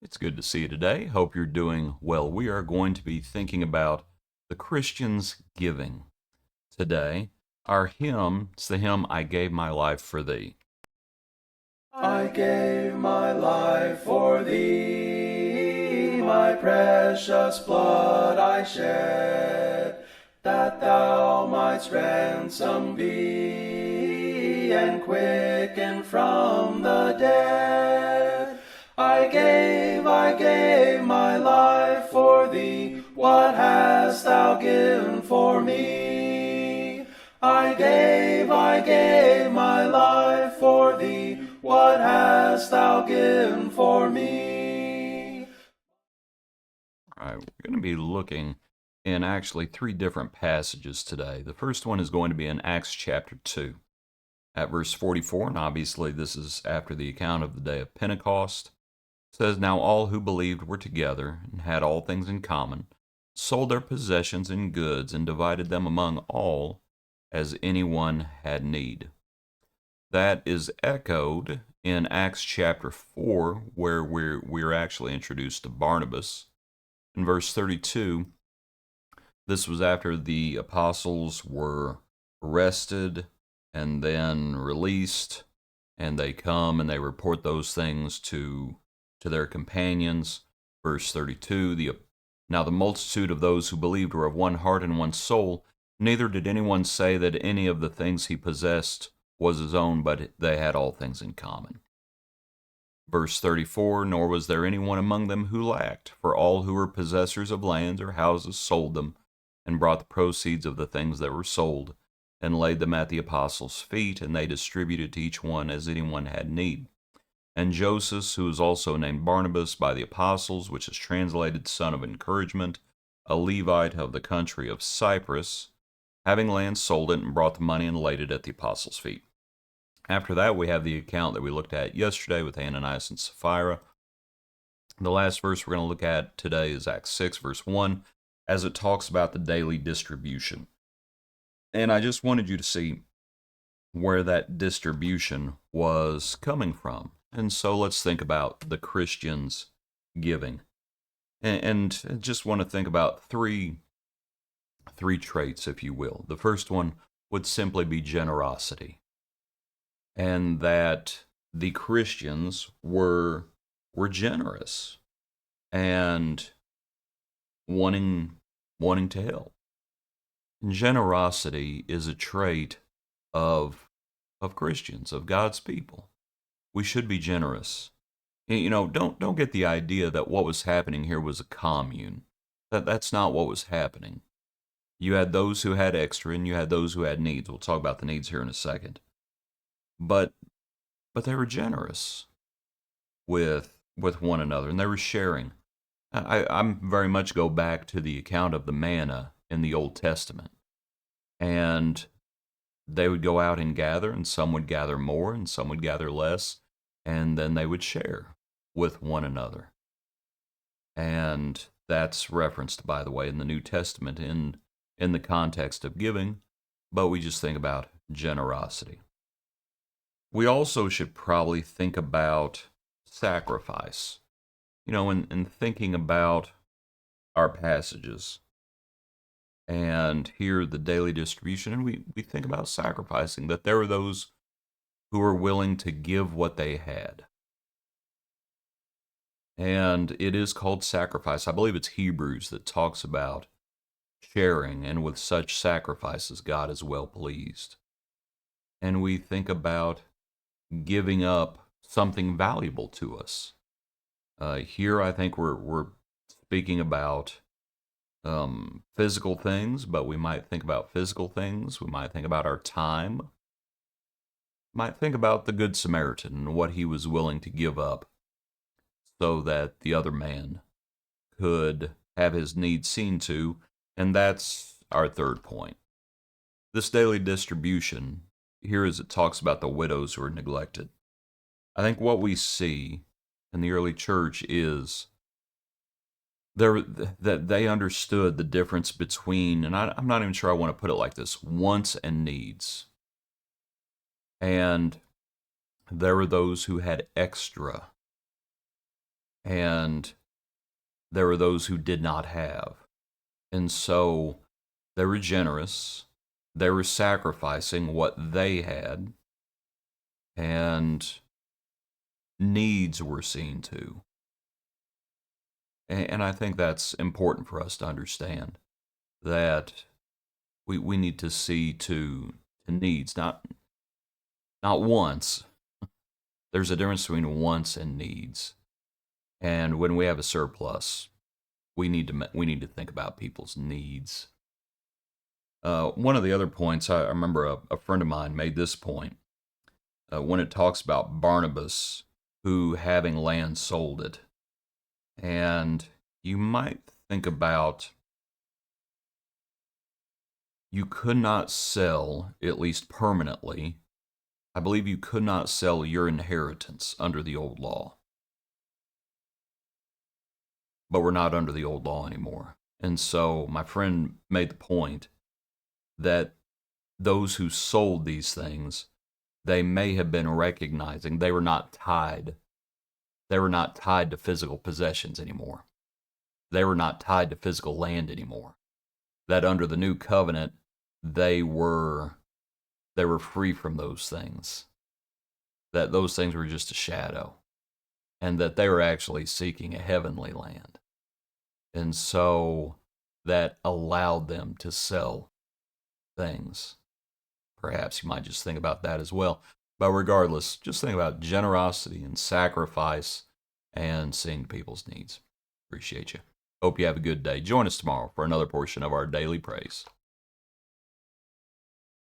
It's good to see you today. Hope you're doing well. We are going to be thinking about the Christian's giving today. Our hymn, it's the hymn, I Gave My Life for Thee. I gave my life for thee, my precious blood I shed, that thou mightst ransom be and quicken from the dead. I gave my life for thee. What hast thou given for me? I gave my life for thee. What hast thou given for me? All right, we're going to be looking in actually three different passages today. The first one is going to be in Acts chapter 2 at verse 44, and obviously this is after the account of the day of Pentecost. It says, Now all who believed were together and had all things in common, sold their possessions and goods, and divided them among all as anyone had need. That is echoed in Acts chapter 4, where we're actually introduced to Barnabas. In verse 32, this was after the apostles were arrested and then released, and they come and they report those things to their companions. Verse 32, now the multitude of those who believed were of one heart and one soul. Neither did anyone say that any of the things he possessed was his own, but they had all things in common. Verse 34, nor was there anyone among them who lacked, for all who were possessors of lands or houses sold them, and brought the proceeds of the things that were sold, and laid them at the apostles' feet, and they distributed to each one as anyone had need. And Joseph, who is also named Barnabas by the apostles, which is translated son of encouragement, a Levite of the country of Cyprus, having land, sold it, and brought the money and laid it at the apostles' feet. After that, we have the account that we looked at yesterday with Ananias and Sapphira. The last verse we're going to look at today is Acts 6, verse 1, as it talks about the daily distribution. And I just wanted you to see where that distribution was coming from. And so let's think about the Christians giving. And just want to think about three traits, if you will. The first one would simply be generosity. And that the Christians were generous and wanting to help. Generosity is a trait of Christians, of God's people. We should be generous. You know, don't get the idea that what was happening here was a commune. That's not what was happening. You had those who had extra, and you had those who had needs. We'll talk about the needs here in a second. But they were generous with one another, and they were sharing. I'm very much go back to the account of the manna in the Old Testament, and they would go out and gather, and some would gather more, and some would gather less, and then they would share with one another. And that's referenced, by the way, in the New Testament in the context of giving, but we just think about generosity. We also should probably think about sacrifice. You know, in thinking about our passages and here the daily distribution, and we think about sacrificing, that there were those who were willing to give what they had. And it is called sacrifice. I believe it's Hebrews that talks about sharing, and with such sacrifices, God is well pleased. And we think about giving up something valuable to us. Here, I think we're speaking about physical things, but we might think about physical things. We might think about our time. Might think about the Good Samaritan and what he was willing to give up so that the other man could have his needs seen to. And that's our third point. This daily distribution, here as it talks about the widows who are neglected. I think what we see in the early church is that they understood the difference between, and I'm not even sure I want to put it like this, wants and needs. And there were those who had extra and there were those who did not have. And so they were generous, they were sacrificing what they had, and needs were seen to. And I think that's important for us to understand that we need to see to needs, not wants. There's a difference between wants and needs. And when we have a surplus, we need to think about people's needs. One of the other points, I remember a friend of mine made this point when it talks about Barnabas, who having land sold it. And you might think about, you could not sell, at least permanently, I believe you could not sell your inheritance under the old law. But we're not under the old law anymore. And so my friend made the point that those who sold these things, they may have been recognizing they were not tied. They were not tied to physical possessions anymore. They were not tied to physical land anymore. That under the new covenant, they were free from those things. That those things were just a shadow. And that they were actually seeking a heavenly land. And so that allowed them to sell things. Perhaps you might just think about that as well. But regardless, just think about generosity and sacrifice and seeing people's needs. Appreciate you. Hope you have a good day. Join us tomorrow for another portion of our Daily Praise.